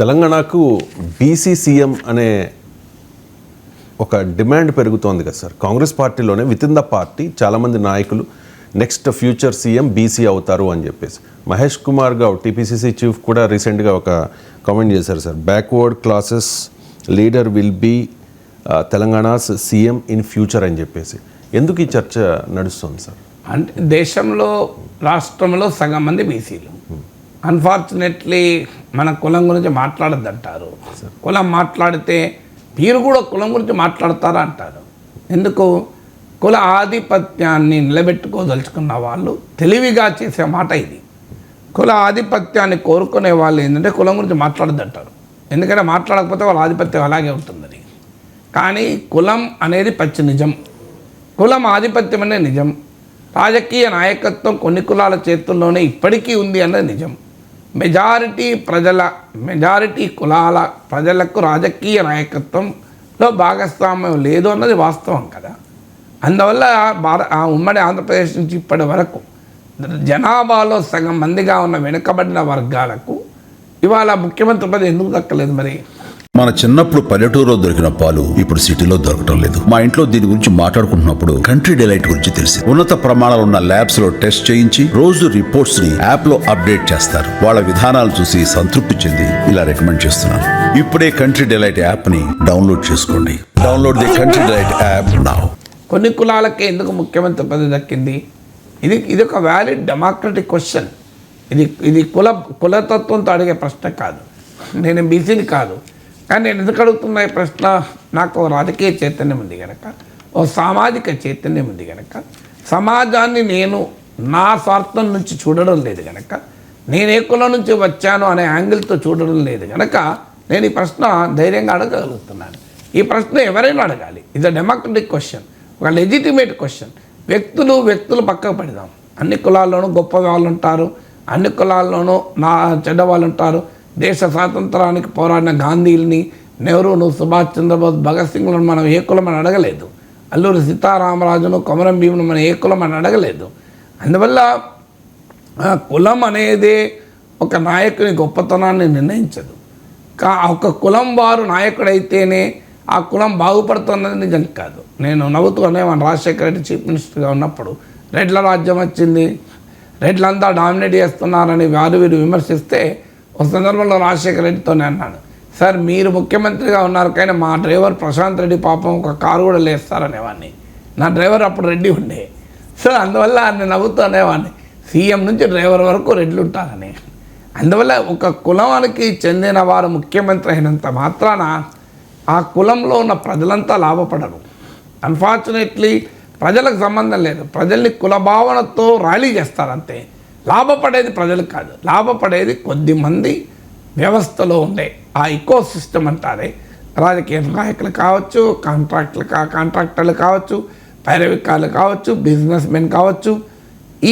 తెలంగాణకు BC CM అనే ఒక డిమాండ్ పెరుగుతోంది కదా సార్. కాంగ్రెస్ పార్టీలోనే విత్ ఇన్ ద పార్టీ చాలామంది నాయకులు నెక్స్ట్ ఫ్యూచర్ సీఎం బీసీ అవుతారు అని చెప్పేసి మహేష్ కుమార్ గౌడ్ టీపీసీసీ చీఫ్ కూడా రీసెంట్గా ఒక కామెంట్ చేశారు sir. Backward classes leader will be Telangana's CM in future అని చెప్పేసి. ఎందుకు ఈ చర్చ నడుస్తుంది సార్? అంటే దేశంలో రాష్ట్రంలో సగం మంది బీసీలు. అన్ఫార్చునేట్లీ మన కులం గురించి మాట్లాడద్దంటారు. కులం మాట్లాడితే మీరు కూడా కులం గురించి మాట్లాడతారా అంటారు. ఎందుకు? కుల ఆధిపత్యాన్ని నిలబెట్టుకోదలుచుకున్న వాళ్ళు తెలివిగా చేసే మాట ఇది. కుల ఆధిపత్యాన్ని కోరుకునే వాళ్ళు ఏంటంటే కులం గురించి మాట్లాడద్దంటారు. ఎందుకంటే మాట్లాడకపోతే వాళ్ళ ఆధిపత్యం అలాగే ఉంటుందని. కానీ కులం అనేది పచ్చి నిజం. కులం ఆధిపత్యం అనేది నిజం. రాజకీయ నాయకత్వం కొన్ని కులాల చేతుల్లోనే ఇప్పటికీ ఉంది అన్నది నిజం. మెజారిటీ కులాల ప్రజలకు రాజకీయ నాయకత్వంలో భాగస్వామ్యం లేదు అన్నది వాస్తవం కదా. అందువల్ల ఉమ్మడి ఆంధ్రప్రదేశ్ నుంచి ఇప్పటి వరకు జనాభాలో సగం మందిగా ఉన్న వెనుకబడిన వర్గాలకు ఇవాళ ముఖ్యమంత్రి పదవి ఎందుకు దక్కలేదు? మరి మన చిన్నప్పుడు పల్లెటూరులో దొరికిన పాలు ఇప్పుడు సిటీలో దొరకటం లేదు. మా ఇంట్లో దీని గురించి మాట్లాడుకుంటున్నప్పుడు కంట్రీ డిలైట్ గురించి తెలిసి ఉన్నత ప్రమాణాలు ఉన్న ల్యాబ్స్ లో టెస్ట్ చేయించి రోజు రిపోర్ట్స్ ని యాప్ లో అప్డేట్ చేస్తారు. వాళ్ళ విధానాలు చూసి సంతృప్తి చెంది ఇలా రికమెండ్ చేస్తున్నాను. ఇప్పుడే కంట్రీ డిలైట్ యాప్ ని డౌన్లోడ్ చేసుకోండి. Download the country delight app now. కొన్ని కులాలకే ఎందుకు ముఖ్యమంత్రి పదవి దక్కింది? ఇది ఒక వ్యాలిడ్ డెమోక్రటిక్ క్వశ్చన్. ఇది కులతత్వంతో అడిగే ప్రశ్న కాదు. నేను బీసీని కాదు, కానీ నేను ఎందుకు అడుగుతున్నా ఈ ప్రశ్న? నాకు రాజకీయ చైతన్యం ఉంది కనుక, సామాజిక చైతన్యం ఉంది కనుక, సమాజాన్ని నేను నా స్వార్థం నుంచి చూడడం లేదు కనుక, నేను ఏ కులం నుంచి వచ్చాను అనే యాంగిల్తో చూడడం లేదు కనుక నేను ఈ ప్రశ్న ధైర్యంగా అడగగలుగుతున్నాను. ఈ ప్రశ్న ఎవరైనా అడగాలి. ఇది డెమోక్రటిక్ క్వశ్చన్, ఒక లెజిటిమేట్ క్వశ్చన్. వ్యక్తులు పక్కకు పెడదాం. అన్ని కులాల్లోనూ గొప్ప వాళ్ళు ఉంటారు, అన్ని కులాల్లోనూ చెడ్డ వాళ్ళు ఉంటారు. దేశ స్వాతంత్రానికి పోరాడిన గాంధీని, నెహ్రూను, సుభాష్ చంద్రబోస్, భగత్ సింగ్లను మనం ఏ కులం అని అడగలేదు. అల్లూరి సీతారామరాజును, కొమరం భీమును మనం ఏ కులం అని అడగలేదు. అందువల్ల కులం అనేది ఒక నాయకుని గొప్పతనాన్ని నిర్ణయించదు. ఒక కులం వారు నాయకుడైతేనే ఆ కులం బాగుపడుతున్నది నిజం కాదు. నేను నవ్వుతూనే మన రాజశేఖర రెడ్డి చీఫ్ మినిస్టర్గా ఉన్నప్పుడు రెడ్ల రాజ్యం వచ్చింది, రెడ్లంతా డామినేట్ చేస్తున్నారని వీరు విమర్శిస్తే ఒక సందర్భంలో రాజశేఖర రెడ్డితోనే అన్నాను, సార్ మీరు ముఖ్యమంత్రిగా ఉన్నారు కానీ మా డ్రైవర్ ప్రశాంత్ రెడ్డి పాపం ఒక కారు కూడా లేస్తారనేవాడిని. నా డ్రైవర్ అప్పుడు రెడ్డి ఉండే. సో అందువల్ల నేను నవ్వుతూ అనేవాడిని, సీఎం నుంచి డ్రైవర్ వరకు రెడ్లు ఉంటారని. అందువల్ల ఒక కులానికి చెందిన వారు ముఖ్యమంత్రి అయినంత మాత్రాన ఆ కులంలో ఉన్న ప్రజలంతా లాభపడరు. అన్ఫార్చునేట్లీ ప్రజలకు సంబంధం లేదు. ప్రజల్ని కుల భావనతో ర్యాలీ చేస్తారంతే. లాభపడేది ప్రజలు కాదు, లాభపడేది కొద్దిమంది వ్యవస్థలో ఉండే ఆ ఇకో సిస్టమ్ అంటారే, రాజకీయ నాయకులు కావచ్చు, కాంట్రాక్టర్లు కావచ్చు, పైరవికాలు కావచ్చు, బిజినెస్ మెన్ కావచ్చు.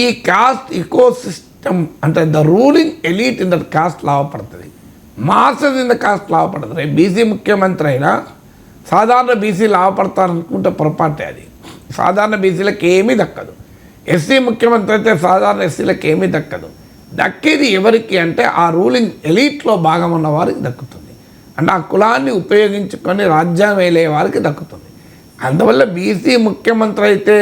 ఈ కాస్ట్ ఇకో సిస్టమ్ అంటే the ruling elite in that caste లాభపడుతుంది. మాసెస్ ఇన్ ద కాస్ట్ లాభపడుతుంది. రేపు బీసీ ముఖ్యమంత్రి అయినా సాధారణ బీసీ లాభపడతారనుకుంటే పొరపాటే. అది సాధారణ బీసీలకు ఏమీ దక్కదు. ఎస్సీ ముఖ్యమంత్రి అయితే సాధారణ ఎస్సీలకు ఏమీ దక్కదు. దక్కేది ఎవరికి అంటే ఆ రూలింగ్ ఎలీట్లో భాగం ఉన్న వారికి దక్కుతుంది. అంటే ఆ కులాన్ని ఉపయోగించుకొని రాజ్యం వేలే వారికి దక్కుతుంది. అందువల్ల బీసీ ముఖ్యమంత్రి అయితే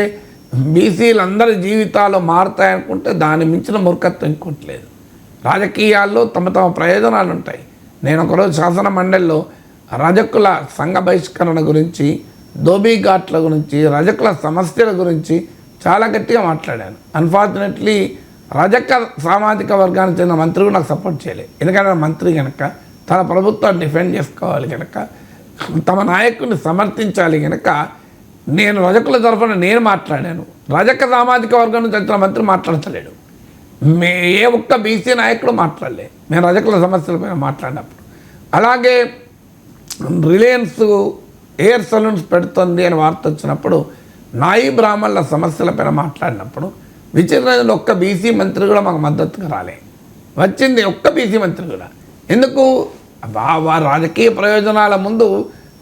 బీసీలందరి జీవితాలు మారుతాయనుకుంటే దాని మించిన మూర్ఖత్వం ఇంకోట్లేదు. రాజకీయాల్లో తమ ప్రయోజనాలు ఉంటాయి. నేను ఒకరోజు శాసన మండలిలో రజకుల సంఘ బహిష్కరణ గురించి, ధోబీఘాట్ల గురించి, రజకుల సమస్యల గురించి చాలా గట్టిగా మాట్లాడాను. అన్ఫార్చునేట్లీ రజక సామాజిక వర్గానికి చెందిన మంత్రి కూడా నాకు సపోర్ట్ చేయలేదు. ఎందుకంటే మంత్రి కనుక తన ప్రభుత్వాన్ని డిఫెండ్ చేసుకోవాలి కనుక, తమ నాయకుడిని సమర్థించాలి కనుక నేను రజకుల తరఫున నేను మాట్లాడాను. రజక సామాజిక వర్గం నుంచి వచ్చిన మంత్రి మాట్లాడతలేడు. ఏ ఒక్క బీసీ నాయకుడు మాట్లాడలే మేము రజకుల సమస్యలపైన మాట్లాడినప్పుడు. అలాగే రిలయన్స్ ఎయిర్ సలూన్స్ పెడుతుంది అని వార్త వచ్చినప్పుడు, నాయి బ్రాహ్మణుల సమస్యలపైన మాట్లాడినప్పుడు విచిత్రంగా ఒక్క బీసీ మంత్రి కూడా మాకు మద్దతుగా రాలే. వచ్చింది ఒక్క బీసీ మంత్రి కూడా. ఎందుకు? వారి రాజకీయ ప్రయోజనాల ముందు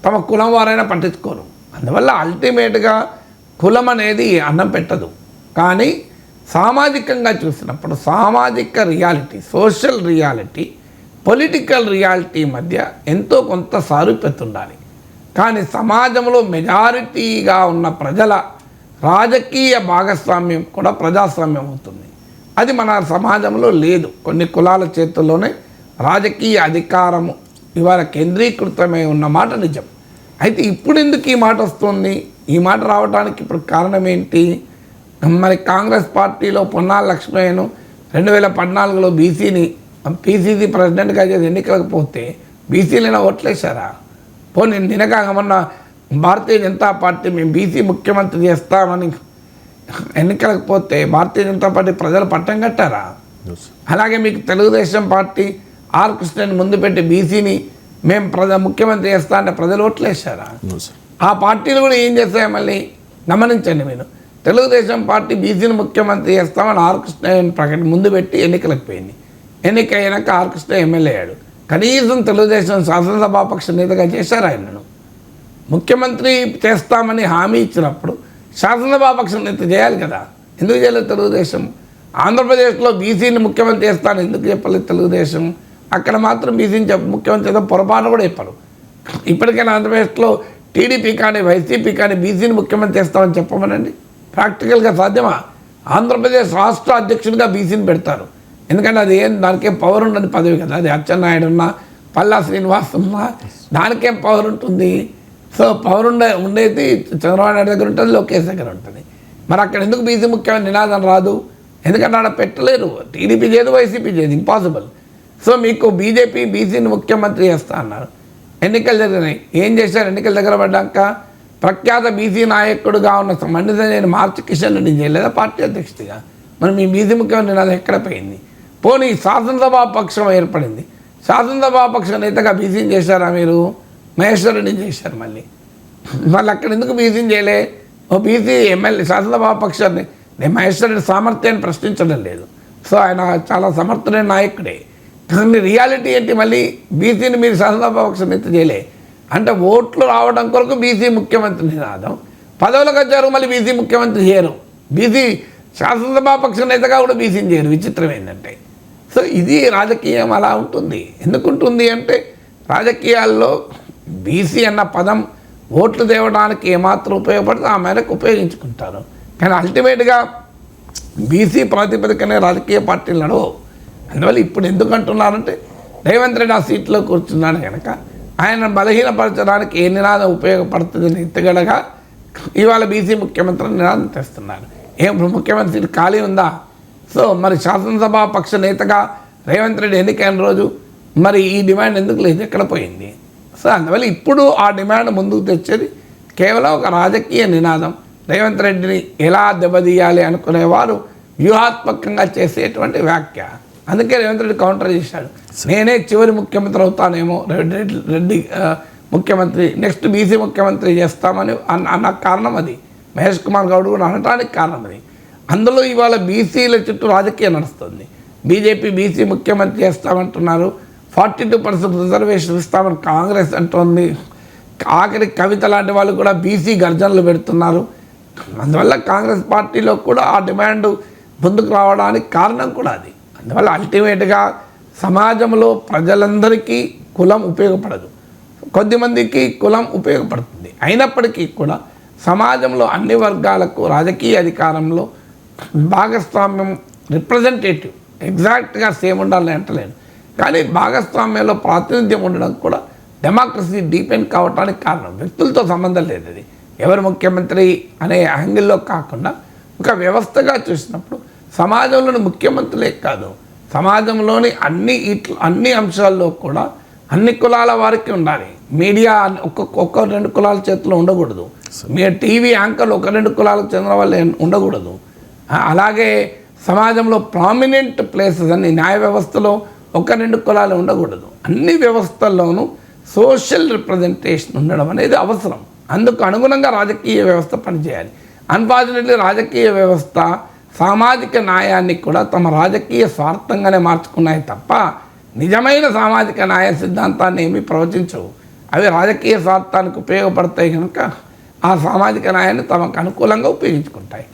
తమ కులం వారైనా పట్టించుకోరు. అందువల్ల అల్టిమేట్గా కులం అనేది అన్నం పెట్టదు. కానీ సామాజికంగా చూసినప్పుడు సామాజిక reality, social reality political reality మధ్య ఎంతో కొంత సారూప్యత ఉండాలి. కానీ సమాజంలో మెజారిటీగా ఉన్న ప్రజల రాజకీయ భాగస్వామ్యం కూడా ప్రజాస్వామ్యం అవుతుంది. అది మన సమాజంలో లేదు. కొన్ని కులాల చేతుల్లోనే రాజకీయ అధికారము ఇవాళ కేంద్రీకృతమై ఉన్న మాట నిజం. అయితే ఇప్పుడు ఎందుకు ఈ మాట వస్తుంది? ఈ మాట రావడానికి ఇప్పుడు కారణం ఏంటి? మరి కాంగ్రెస్ పార్టీలో పొన్నాల లక్ష్మయ్యను 2014లో బీసీని పీసీసీ ప్రెసిడెంట్గా చేసి ఎన్నికలకు పోతే బీసీలైనా ఓట్లేశారా? పోనీ నినకాగమన్న భారతీయ జనతా పార్టీ మేము బీసీ ముఖ్యమంత్రి చేస్తామని ఎన్నికలకు పోతే భారతీయ జనతా పార్టీ ప్రజలు పట్టం కట్టారా? అలాగే మీకు తెలుగుదేశం పార్టీ ఆర్ కృష్ణని ముందు పెట్టి బీసీని మేము ముఖ్యమంత్రి చేస్తా అంటే ప్రజలు ఓట్లేశారా? ఆ పార్టీలు కూడా ఏం చేస్తాయి మళ్ళీ గమనించండి మీరు. తెలుగుదేశం పార్టీ బీసీని ముఖ్యమంత్రి చేస్తామని ఆర్ కృష్ణ ముందు పెట్టి ఎన్నికలకు పోయింది. ఎన్నిక అయినాక ఆర్ కృష్ణ ఎమ్మెల్యే అయ్యాడు. కనీసం తెలుగుదేశం శాసనసభాపక్ష నేతగా చేశారు. ఆయనను ముఖ్యమంత్రి చేస్తామని హామీ ఇచ్చినప్పుడు శాసనసభాపక్ష నేత చేయాలి కదా. ఎందుకు చేయలేదు తెలుగుదేశం? ఆంధ్రప్రదేశ్లో బీసీని ముఖ్యమంత్రి చేస్తాను ఎందుకు చెప్పలేదు తెలుగుదేశం? అక్కడ మాత్రం బీసీని ముఖ్యమంత్రి చేద్దాం పొరపాటు కూడా చెప్పారు. ఇప్పటికైనా ఆంధ్రప్రదేశ్లో టీడీపీ కానీ వైసీపీ కానీ బీసీని ముఖ్యమంత్రి చేస్తామని చెప్పమనండి. ప్రాక్టికల్గా సాధ్యమా? ఆంధ్రప్రదేశ్ రాష్ట్ర అధ్యక్షుడిగా బీసీని పెడతారు. ఎందుకంటే అది దానికేం పవర్ ఉండని పదవి కదా. అది అచ్చెన్నాయుడు ఉన్నా పల్లా శ్రీనివాస్ ఉన్నా దానికేం పవర్ ఉంటుంది? సో పవర్ ఉండేది చంద్రబాబు నాయుడు దగ్గర ఉంటుంది, లోకేష్ దగ్గర ఉంటుంది. మరి అక్కడ ఎందుకు బీసీ ముఖ్యమైన నినాదం రాదు? ఎందుకంటే ఆడ పెట్టలేరు. టీడీపీ చేయదు, వైసీపీ చేయదు, ఇంపాసిబుల్. సో మీకు బీజేపీ బీసీని ముఖ్యమంత్రి చేస్తా అన్నారు. ఎన్నికలు జరిగినాయి. ఏం చేశారు? ఎన్నికల దగ్గర పడ్డాక ప్రఖ్యాత బీసీ నాయకుడుగా ఉన్న మండిదని మార్చి కిషన్ రెడ్డి చేయలేదా పార్టీ అధ్యక్షుడిగా? మరి మీ బీసీ ముఖ్యమంత్రి నినాదం ఎక్కడ పోయింది? పోనీ శాసనసభా పక్షం ఏర్పడింది. శాసనసభా పక్ష నేతగా బీసీని చేశారా మీరు? మహేశ్వర్ రెడ్డిని చేశారు. మళ్ళీ అక్కడ ఎందుకు బీసీని చేయలే? ఓ బీసీ ఎమ్మెల్యే శాసనసభా పక్షాన్ని నేను మహేశ్వర్ రెడ్డి సామర్థ్యాన్ని ప్రశ్నించడం లేదు. సో ఆయన చాలా సమర్థుడైన నాయకుడే. కానీ రియాలిటీ ఏంటి? మళ్ళీ బీసీని మీరు శాసనసభాపక్ష నేత చేయలే అంటే ఓట్లు రావడం కొరకు బీసీ ముఖ్యమంత్రి నినాదం. పదవులకు వచ్చారు మళ్ళీ బీసీ ముఖ్యమంత్రి చేయరు. బీసీ శాసనసభాపక్ష నేతగా కూడా బీసీని చేయరు. విచిత్రం ఏంటంటే సో ఇది రాజకీయం అలా ఉంటుంది. ఎందుకుంటుంది అంటే రాజకీయాల్లో బీసీ అన్న పదం ఓట్లు తేవడానికి ఏమాత్రం ఉపయోగపడితే ఆ మేరకు ఉపయోగించుకుంటారు. కానీ అల్టిమేట్గా బీసీ ప్రాతిపదికనే రాజకీయ పార్టీలు నడవవు. అందువల్ల ఇప్పుడు ఎందుకు అంటున్నారంటే రేవంత్ రెడ్డి ఆ సీట్లో కూర్చున్నాడు కనుక ఆయన బలహీనపరచడానికి ఏ నినాదం ఉపయోగపడుతుందని ఎత్తుగడగా ఇవాళ బీసీ ముఖ్యమంత్రి నినాదం తెస్తున్నారు. ఏం ముఖ్యమంత్రి సీటు ఖాళీ ఉందా? సో మరి శాసనసభ పక్ష నేతగా రేవంత్ రెడ్డి ఎన్నికైన రోజు మరి ఈ డిమాండ్ ఎందుకు లేదు? ఎక్కడ పోయింది? సో అందువల్ల ఇప్పుడు ఆ డిమాండ్ ముందుకు తెచ్చేది కేవలం ఒక రాజకీయ నినాదం. రేవంత్ రెడ్డిని ఎలా దెబ్బతీయాలి అనుకునేవారు వ్యూహాత్మకంగా చేసేటువంటి వ్యాఖ్య. అందుకే రేవంత్ రెడ్డి కౌంటర్ చేశాడు. నేనే చివరి ముఖ్యమంత్రి అవుతానేమో, రెడ్డి ముఖ్యమంత్రి నెక్స్ట్ బీసీ ముఖ్యమంత్రి చేస్తామని అన్న కారణం అది. మహేష్ కుమార్ గౌడ్ కూడా అనడానికి కారణం అది. అందులో ఇవాళ బీసీల చుట్టూ రాజకీయం నడుస్తుంది. బీజేపీ బీసీ ముఖ్యమంత్రి చేస్తామంటున్నారు. 42% రిజర్వేషన్ ఇస్తామని కాంగ్రెస్ అంటోంది. ఆఖరి కవిత లాంటి వాళ్ళు కూడా బీసీ గర్జనలు పెడుతున్నారు. అందువల్ల కాంగ్రెస్ పార్టీలో కూడా ఆ డిమాండ్ ముందుకు రావడానికి కారణం కూడా అది. అందువల్ల అల్టిమేట్గా సమాజంలో ప్రజలందరికీ కులం ఉపయోగపడదు, కొద్దిమందికి కులం ఉపయోగపడుతుంది. అయినప్పటికీ కూడా సమాజంలో అన్ని వర్గాలకు రాజకీయ అధికారంలో భాగస్వామ్యం రిప్రజెంటేటివ్ ఎగ్జాక్ట్గా సేమ్ ఉండాలని అంటలేను, కానీ భాగస్వామ్యంలో ప్రాతినిధ్యం ఉండడం కూడా డెమోక్రసీ డీపెండ్ కావడానికి కారణం. వ్యక్తులతో సంబంధం లేదు. అది ఎవరు ముఖ్యమంత్రి అనే యాంగిల్లో కాకుండా ఒక వ్యవస్థగా చూసినప్పుడు సమాజంలోని ముఖ్యమంత్రులే కాదు, సమాజంలోని అన్ని అంశాల్లో కూడా అన్ని కులాల వారికి ఉండాలి. మీడియా ఒక్క రెండు కులాల చేతిలో ఉండకూడదు. మీరు టీవీ యాంకర్లు 1-2 కులాలకు చెందిన వాళ్ళు ఉండకూడదు. అలాగే సమాజంలో ప్రామినెంట్ ప్లేసెస్ అన్ని న్యాయ వ్యవస్థలో 1-2 కులాలు ఉండకూడదు. అన్ని వ్యవస్థల్లోనూ సోషల్ రిప్రజెంటేషన్ ఉండడం అనేది అవసరం. అందుకు అనుగుణంగా రాజకీయ వ్యవస్థ పనిచేయాలి. అన్ఫార్చునేట్లీ రాజకీయ వ్యవస్థ సామాజిక న్యాయాన్ని కూడా తమ రాజకీయ స్వార్థంగానే మార్చుకున్నాయి తప్ప నిజమైన సామాజిక న్యాయ సిద్ధాంతాన్ని ఏమీ ప్రవచించవు. అవి రాజకీయ స్వార్థానికి ఉపయోగపడతాయి కనుక ఆ సామాజిక న్యాయాన్ని తమకు అనుకూలంగా ఉపయోగించుకుంటాయి.